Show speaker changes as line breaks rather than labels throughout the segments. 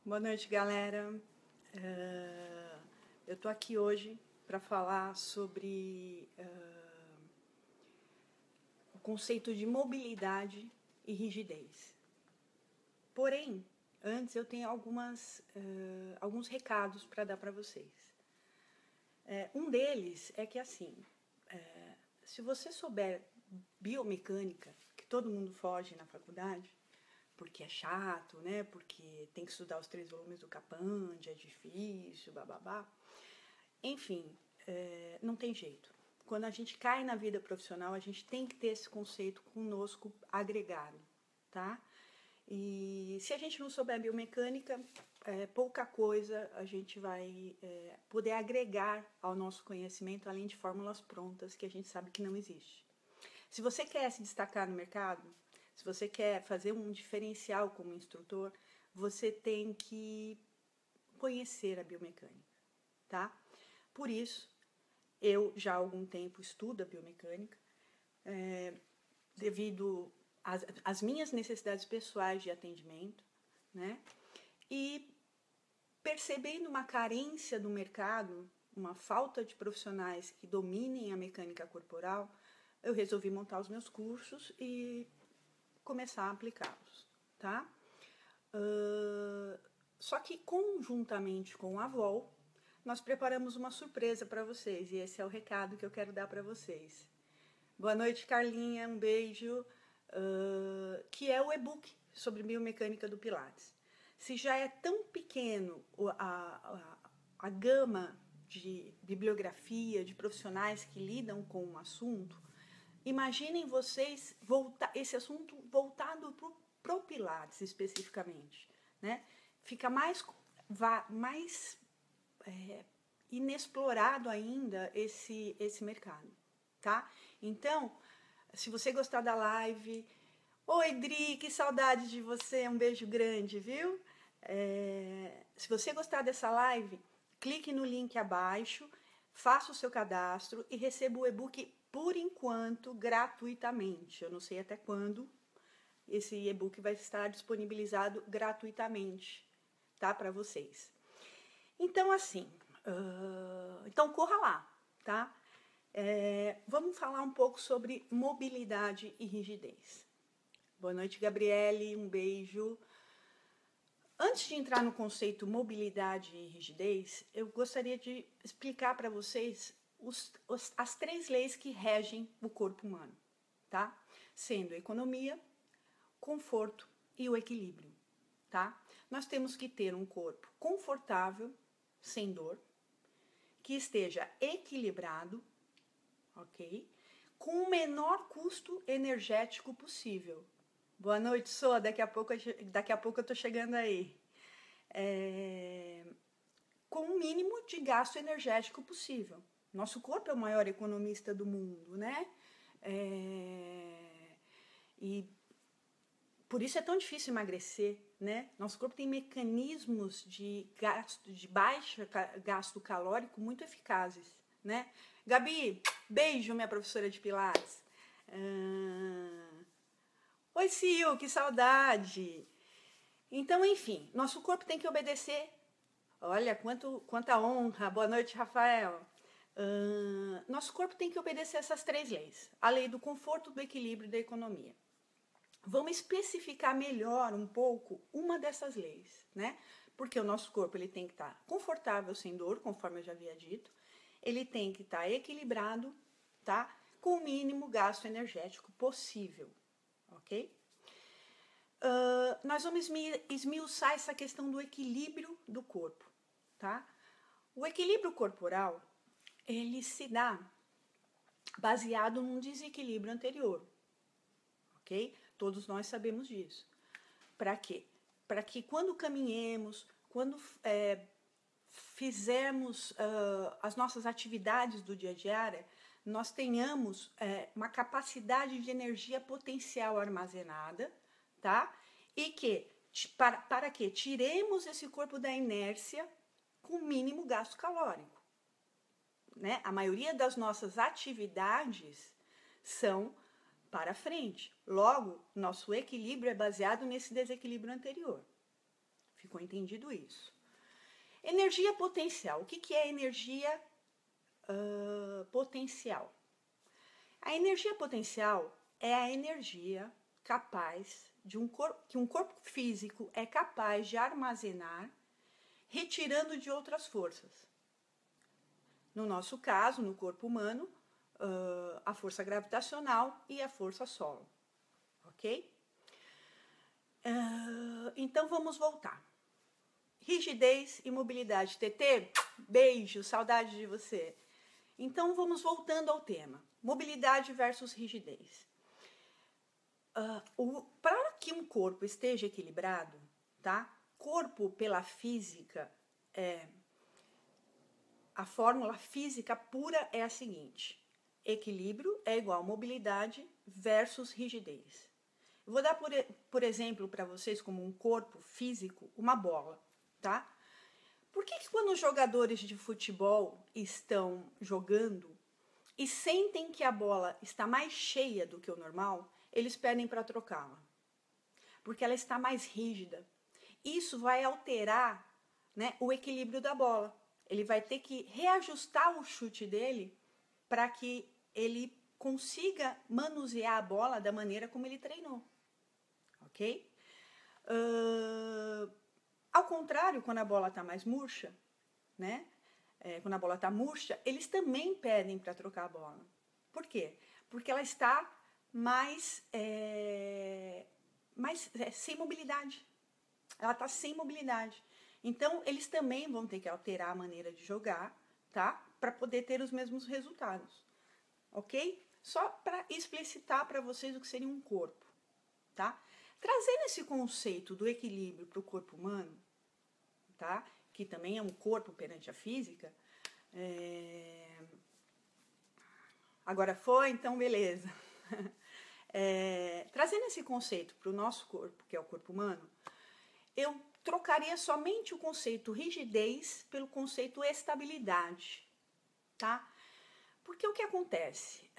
Boa noite, galera. Eu tô aqui hoje para falar sobre o conceito de mobilidade e rigidez. Porém, antes eu tenho alguns recados para dar para vocês. Um deles é que, assim, se você souber biomecânica, que todo mundo foge na faculdade, porque é chato, né? Porque tem que estudar os 3 volumes do Capande, é difícil, bababá. Enfim, não tem jeito. Quando a gente cai na vida profissional, a gente tem que ter esse conceito conosco agregado, tá? E se a gente não souber biomecânica, pouca coisa a gente vai poder agregar ao nosso conhecimento, além de fórmulas prontas que a gente sabe que não existe. Se você quer se destacar no mercado, se você quer fazer um diferencial como instrutor, você tem que conhecer a biomecânica, tá? Por isso, eu já há algum tempo estudo a biomecânica, devido às minhas necessidades pessoais de atendimento, né? E percebendo uma carência do mercado, uma falta de profissionais que dominem a mecânica corporal, eu resolvi montar os meus cursos e começar a aplicá-los, tá? Só que conjuntamente com a VOL, nós preparamos uma surpresa para vocês e esse é o recado que eu quero dar para vocês. Boa noite, Carlinha, um beijo, que é o e-book sobre biomecânica do Pilates. Se já é tão pequeno a gama de bibliografia, de profissionais que lidam com o assunto, imaginem vocês esse assunto voltado para o Pilates especificamente, né? Fica mais inexplorado ainda esse mercado, tá? Então, se você gostar da live, oi Dri, que saudade de você, um beijo grande, viu? Se você gostar dessa live, clique no link abaixo, faça o seu cadastro e receba o e-book por enquanto gratuitamente. Eu não sei até quando esse e-book vai estar disponibilizado gratuitamente, tá, para vocês. Então, assim, então corra lá, tá? Vamos falar um pouco sobre mobilidade e rigidez. Boa noite, Gabriele, um beijo. Antes de entrar no conceito mobilidade e rigidez, eu gostaria de explicar para vocês as 3 leis que regem o corpo humano, tá? Sendo a economia, conforto e o equilíbrio, tá? Nós temos que ter um corpo confortável, sem dor, que esteja equilibrado, ok? Com o menor custo energético possível. Boa noite, Sô, daqui a pouco eu tô chegando aí. Com o mínimo de gasto energético possível. Nosso corpo é o maior economista do mundo, né? E por isso é tão difícil emagrecer, né? Nosso corpo tem mecanismos de baixo gasto calórico muito eficazes, né? Gabi, beijo, minha professora de Pilates. Oi, Sil, que saudade! Então, enfim, nosso corpo tem que obedecer. Olha, quanta honra. Boa noite, Rafael. Nosso corpo tem que obedecer essas 3 leis. A lei do conforto, do equilíbrio e da economia. Vamos especificar melhor um pouco uma dessas leis, né? Porque o nosso corpo ele tem que estar confortável, sem dor, conforme eu já havia dito. Ele tem que estar equilibrado, tá? Com o mínimo gasto energético possível, ok? Nós vamos esmiuçar essa questão do equilíbrio do corpo, tá? O equilíbrio corporal, ele se dá baseado num desequilíbrio anterior, ok? Todos nós sabemos disso. Para quê? Para que quando caminhemos, quando fizermos as nossas atividades do dia a dia, nós tenhamos uma capacidade de energia potencial armazenada, tá? E que, para que tiremos esse corpo da inércia com mínimo gasto calórico, né? A maioria das nossas atividades são para frente. Logo, nosso equilíbrio é baseado nesse desequilíbrio anterior. Ficou entendido isso? Energia potencial. O que é energia potencial? A energia potencial é a energia capaz que um corpo físico é capaz de armazenar, retirando de outras forças. No nosso caso, no corpo humano, a força gravitacional e a força solo. Ok? Então vamos voltar. Rigidez e mobilidade. TT, beijo, saudade de você. Então vamos voltando ao tema. Mobilidade versus rigidez. Para que um corpo esteja equilibrado, tá? Corpo pela física, a fórmula física pura é a seguinte: equilíbrio é igual mobilidade versus rigidez. Eu vou dar, por exemplo, para vocês, como um corpo físico, uma bola, tá? Por que quando os jogadores de futebol estão jogando e sentem que a bola está mais cheia do que o normal, eles pedem para trocá-la? Porque ela está mais rígida. Isso vai alterar, né, o equilíbrio da bola. Ele vai ter que reajustar o chute dele para que ele consiga manusear a bola da maneira como ele treinou. Ok? Ao contrário, quando a bola está mais murcha, né? Quando a bola está murcha, eles também pedem para trocar a bola. Por quê? Porque ela está sem mobilidade. Ela está sem mobilidade. Então, eles também vão ter que alterar a maneira de jogar, tá? Para poder ter os mesmos resultados. Ok? Só para explicitar para vocês o que seria um corpo, tá? Trazendo esse conceito do equilíbrio para o corpo humano, tá? Que também é um corpo perante a física. Agora foi, então beleza. Trazendo esse conceito para o nosso corpo, que é o corpo humano, eu trocaria somente o conceito rigidez pelo conceito estabilidade, tá? Porque o que acontece?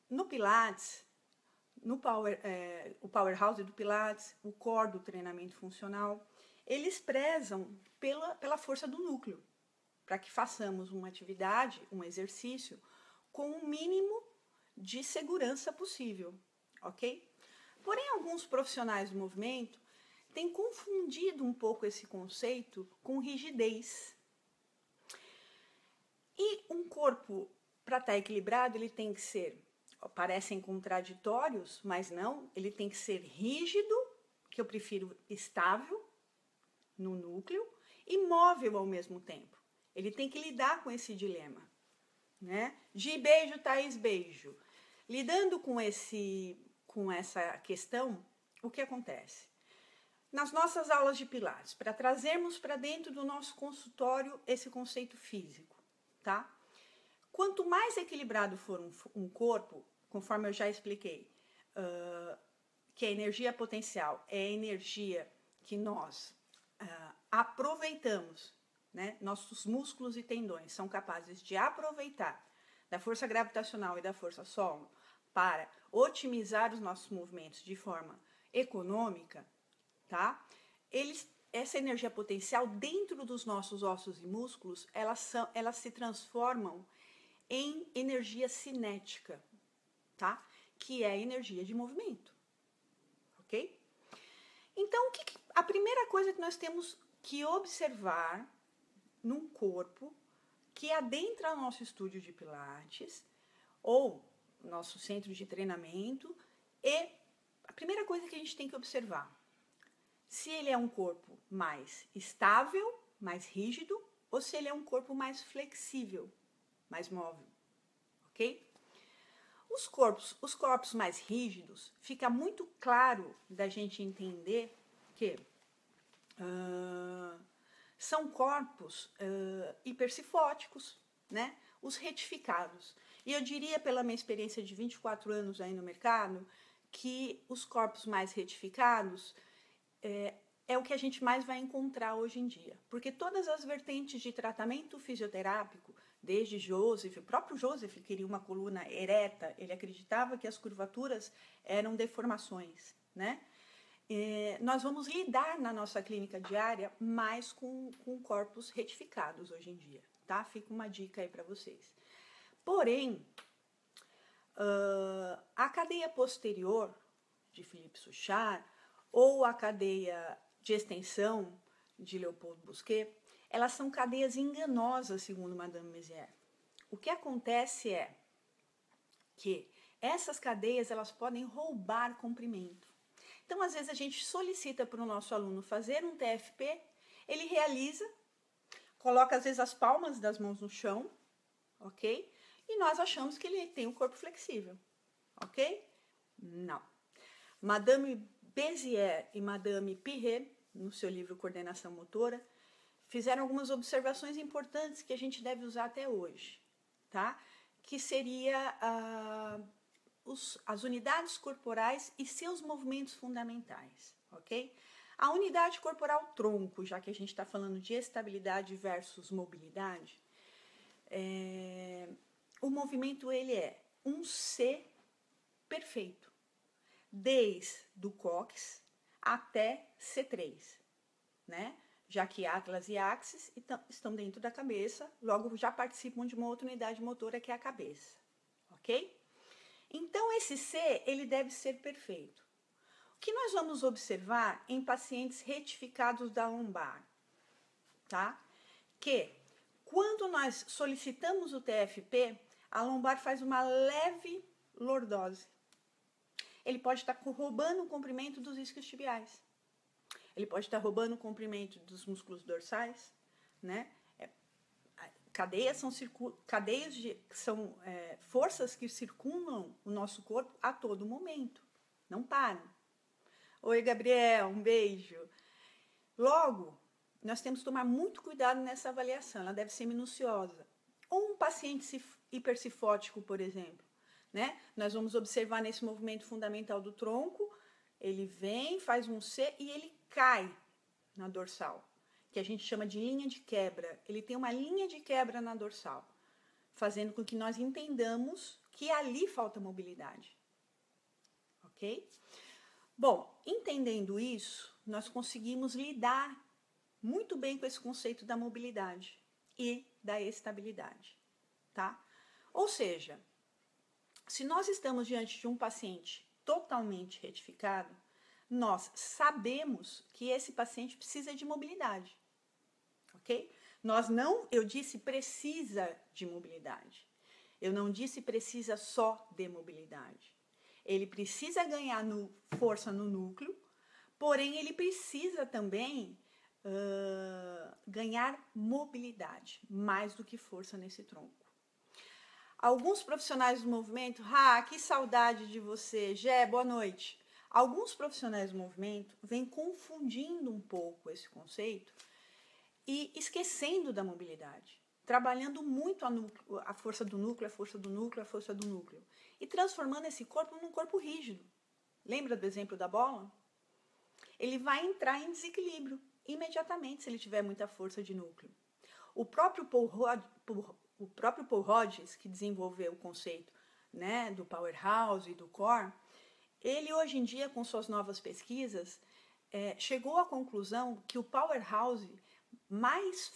No Pilates, o Powerhouse do Pilates, o Core do treinamento funcional, eles prezam pela força do núcleo, para que façamos uma atividade, um exercício, com o mínimo de segurança possível, ok? Porém, alguns profissionais do movimento têm confundido um pouco esse conceito com rigidez. E um corpo, para estar equilibrado, ele tem que ser, parecem contraditórios, mas não, ele tem que ser rígido, que eu prefiro estável no núcleo, e móvel ao mesmo tempo. Ele tem que lidar com esse dilema, né? Gi, beijo, Thaís, beijo. Lidando com essa questão, o que acontece? Nas nossas aulas de Pilates, para trazermos para dentro do nosso consultório esse conceito físico, tá? Quanto mais equilibrado for um corpo, conforme eu já expliquei, que a energia potencial é a energia que nós aproveitamos, né? Nossos músculos e tendões são capazes de aproveitar da força gravitacional e da força solo para otimizar os nossos movimentos de forma econômica, tá? Essa energia potencial dentro dos nossos ossos e músculos, elas se transformam em energia cinética, tá? Que é a energia de movimento, ok? Então, a primeira coisa que nós temos que observar num corpo que adentra o nosso estúdio de Pilates ou nosso centro de treinamento, a primeira coisa que a gente tem que observar, se ele é um corpo mais estável, mais rígido, ou se ele é um corpo mais flexível, mais móvel, ok? Os corpos mais rígidos, fica muito claro da gente entender que são corpos hipercifóticos, né? Os retificados. E eu diria, pela minha experiência de 24 anos aí no mercado, que os corpos mais retificados é o que a gente mais vai encontrar hoje em dia. Porque todas as vertentes de tratamento fisioterápico, desde Joseph, o próprio Joseph queria uma coluna ereta, ele acreditava que as curvaturas eram deformações, né? nós vamos lidar na nossa clínica diária mais com corpos retificados hoje em dia, tá? Fica uma dica aí para vocês. Porém, a cadeia posterior de Philippe Souchard ou a cadeia de extensão de Leopold Bousquet, elas são cadeias enganosas, segundo Madame Mézières. O que acontece é que essas cadeias elas podem roubar comprimento. Então, às vezes, a gente solicita para o nosso aluno fazer um TFP, ele realiza, coloca, às vezes, as palmas das mãos no chão, ok? E nós achamos que ele tem um corpo flexível, ok? Não. Madame Bézier e Madame Pirret, no seu livro Coordenação Motora, fizeram algumas observações importantes que a gente deve usar até hoje, tá? Que seria as unidades corporais e seus movimentos fundamentais, ok? A unidade corporal tronco, já que a gente está falando de estabilidade versus mobilidade, o movimento ele é um C perfeito, desde o cóccix até C3, né? Já que Atlas e Axis estão dentro da cabeça, logo já participam de uma outra unidade motora que é a cabeça, ok? Então, esse C, ele deve ser perfeito. O que nós vamos observar em pacientes retificados da lombar, tá? Que quando nós solicitamos o TFP, a lombar faz uma leve lordose. Ele pode estar roubando o comprimento dos isquiotibiais. Ele pode estar roubando o comprimento dos músculos dorsais, né? Cadeias são forças que circundam o nosso corpo a todo momento. Não param. Oi, Gabriel, um beijo. Logo, nós temos que tomar muito cuidado nessa avaliação. Ela deve ser minuciosa. Um paciente hipercifótico, por exemplo, né? Nós vamos observar nesse movimento fundamental do tronco, ele vem, faz um C e ele cai na dorsal, que a gente chama de linha de quebra. Ele tem uma linha de quebra na dorsal, fazendo com que nós entendamos que ali falta mobilidade. Ok? Bom, entendendo isso, nós conseguimos lidar muito bem com esse conceito da mobilidade e da estabilidade, tá? Ou seja, se nós estamos diante de um paciente totalmente retificado, nós sabemos que esse paciente precisa de mobilidade, ok? Eu disse precisa de mobilidade. Eu não disse precisa só de mobilidade. Ele precisa ganhar força no núcleo, porém ele precisa também ganhar mobilidade, mais do que força nesse tronco. Alguns profissionais do movimento, que saudade de você, Gé, boa noite. Alguns profissionais do movimento vêm confundindo um pouco esse conceito e esquecendo da mobilidade, trabalhando muito a força do núcleo, a força do núcleo, a força do núcleo, e transformando esse corpo num corpo rígido. Lembra do exemplo da bola? Ele vai entrar em desequilíbrio imediatamente se ele tiver muita força de núcleo. O próprio Paul Rodgers, que desenvolveu o conceito, né, do powerhouse e do core, ele hoje em dia, com suas novas pesquisas, chegou à conclusão que o powerhouse mais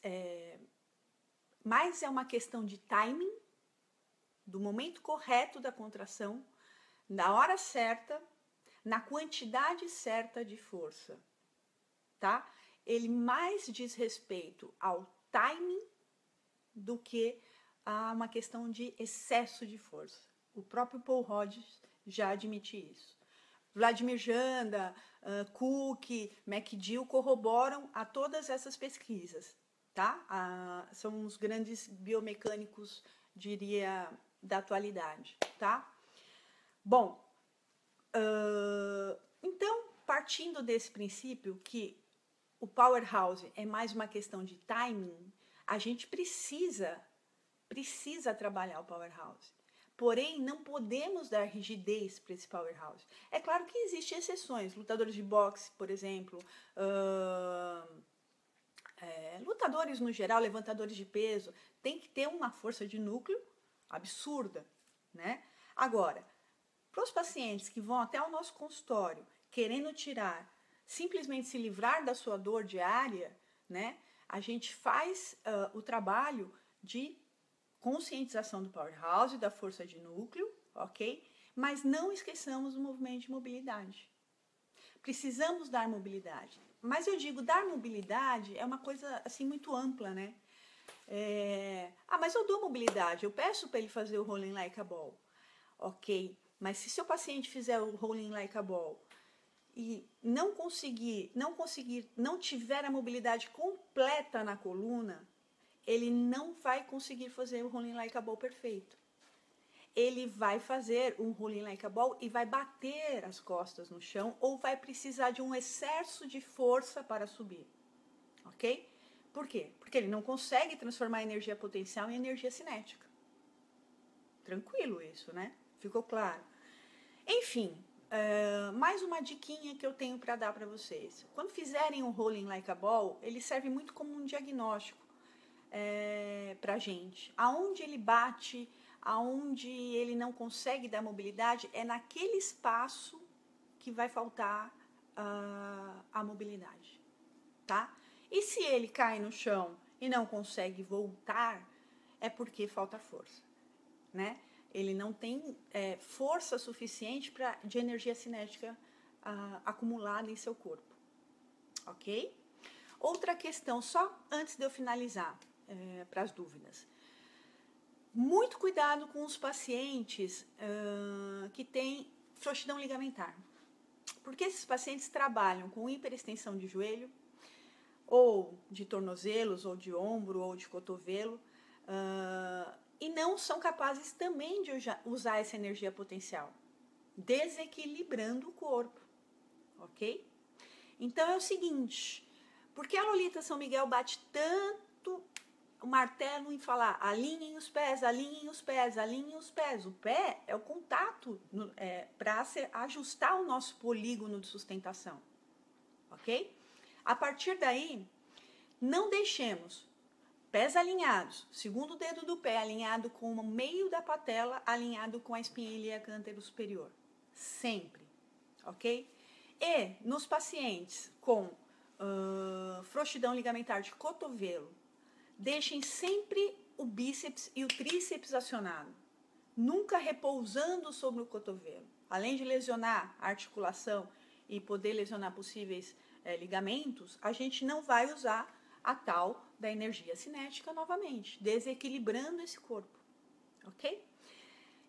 é uma questão de timing, do momento correto da contração, na hora certa, na quantidade certa de força, tá? Ele mais diz respeito ao timing do que a uma questão de excesso de força. O próprio Paul Rodgers já admite isso. Vladimir Janda, Cook, McGill corroboram a todas essas pesquisas, tá? São os grandes biomecânicos, diria, da atualidade, tá? Bom, então, partindo desse princípio que o powerhouse é mais uma questão de timing, a gente precisa trabalhar o powerhouse. Porém, não podemos dar rigidez para esse powerhouse. É claro que existem exceções. Lutadores de boxe, por exemplo, lutadores no geral, levantadores de peso, tem que ter uma força de núcleo absurda, né? Agora, para os pacientes que vão até o nosso consultório, querendo tirar, simplesmente se livrar da sua dor diária, né? A gente faz o trabalho de conscientização do Powerhouse, da força de núcleo, ok? Mas não esqueçamos o movimento de mobilidade. Precisamos dar mobilidade. Mas eu digo, dar mobilidade é uma coisa assim muito ampla, né? Mas eu dou mobilidade, eu peço para ele fazer o Rolling Like a Ball. Ok, mas se seu paciente fizer o Rolling Like a Ball e não tiver a mobilidade completa na coluna, ele não vai conseguir fazer o Rolling Like a Ball perfeito. Ele vai fazer um Rolling Like a Ball e vai bater as costas no chão ou vai precisar de um excesso de força para subir, ok? Por quê? Porque ele não consegue transformar a energia potencial em energia cinética. Tranquilo isso, né? Ficou claro? Enfim, mais uma diquinha que eu tenho para dar para vocês. Quando fizerem um Rolling Like a Ball, ele serve muito como um diagnóstico para a gente. Aonde ele bate, aonde ele não consegue dar mobilidade, é naquele espaço que vai faltar a mobilidade, tá? E se ele cai no chão e não consegue voltar, é porque falta força, né? Ele não tem força suficiente de energia cinética acumulada em seu corpo, ok? Outra questão, só antes de eu finalizar, para as dúvidas. Muito cuidado com os pacientes que têm frouxidão ligamentar, porque esses pacientes trabalham com hiperextensão de joelho, ou de tornozelos, ou de ombro, ou de cotovelo, e não são capazes também de usar essa energia potencial, desequilibrando o corpo, ok? Então é o seguinte, por que a Lolita São Miguel bate tanto o martelo em falar alinhem os pés, alinhem os pés, alinhem os pés? O pé é o contato para ajustar o nosso polígono de sustentação, ok? A partir daí, não deixemos pés alinhados, segundo dedo do pé alinhado com o meio da patela, alinhado com a espinha ilíaca antero superior. Sempre, ok? E nos pacientes com frouxidão ligamentar de cotovelo, deixem sempre o bíceps e o tríceps acionado, nunca repousando sobre o cotovelo. Além de lesionar a articulação e poder lesionar possíveis ligamentos, a gente não vai usar a tal da energia cinética novamente, desequilibrando esse corpo, ok?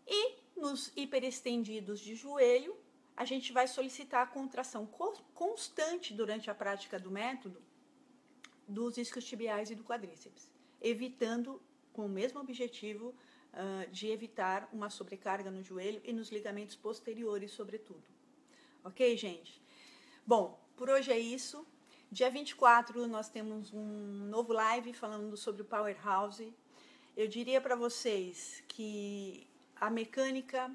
E nos hiperestendidos de joelho, a gente vai solicitar a contração constante durante a prática do método dos isquiotibiais e do quadríceps, evitando, com o mesmo objetivo, de evitar uma sobrecarga no joelho e nos ligamentos posteriores, sobretudo. Ok, gente? Bom, por hoje é isso. Dia 24 nós temos um novo live falando sobre o Powerhouse. Eu diria para vocês que a mecânica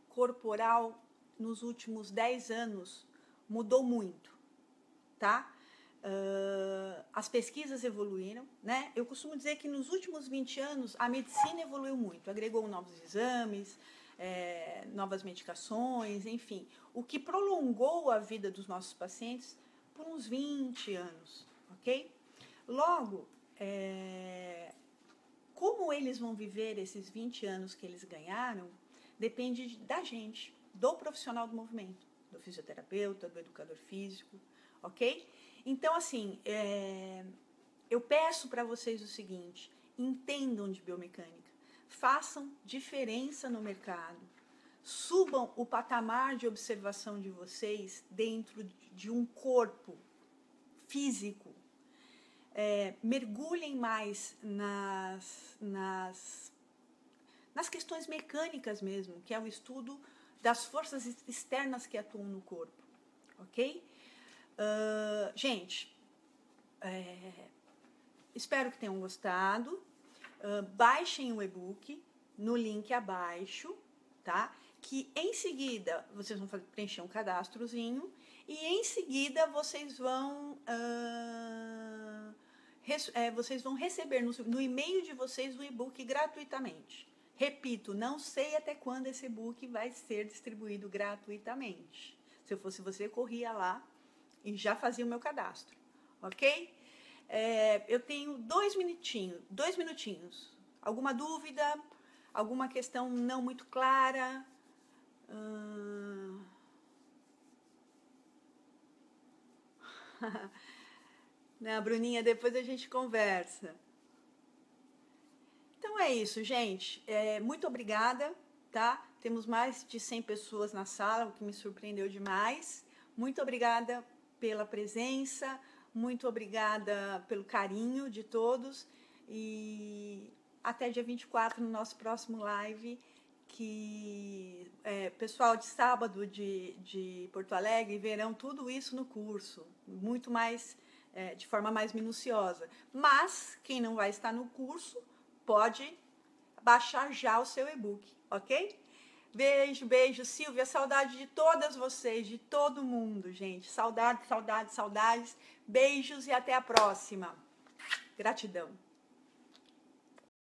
corporal nos últimos 10 anos mudou muito, tá? As pesquisas evoluíram, né? Eu costumo dizer que nos últimos 20 anos a medicina evoluiu muito, agregou novos exames, novas medicações, enfim, o que prolongou a vida dos nossos pacientes por uns 20 anos, ok? Logo, como eles vão viver esses 20 anos que eles ganharam, depende da gente, do profissional do movimento, do fisioterapeuta, do educador físico, ok? Então, assim, eu peço para vocês o seguinte, entendam de biomecânica, façam diferença no mercado, subam o patamar de observação de vocês dentro de um corpo físico, mergulhem mais nas questões mecânicas mesmo, que é o estudo das forças externas que atuam no corpo, ok? Gente, espero que tenham gostado. Baixem o e-book no link abaixo, tá? Que em seguida vocês vão preencher um cadastrozinho e em seguida vocês vão receber no e-mail de vocês o e-book gratuitamente. Repito, não sei até quando esse e-book vai ser distribuído gratuitamente. Se eu fosse você, eu corria lá e já fazia o meu cadastro, ok? Eu tenho 2 minutinhos. Alguma dúvida? Alguma questão não muito clara? Não, Bruninha, depois a gente conversa. Então é isso, gente. Muito obrigada, tá? Temos mais de 100 pessoas na sala, o que me surpreendeu demais. Muito obrigada pela presença, muito obrigada pelo carinho de todos e até dia 24 no nosso próximo live, que pessoal de sábado de Porto Alegre verão tudo isso no curso, muito mais, de forma mais minuciosa. Mas quem não vai estar no curso pode baixar já o seu e-book, ok? Beijo, beijo, Silvia, saudade de todas vocês, de todo mundo, gente. Saudades, saudades, saudades. Beijos e até a próxima. Gratidão.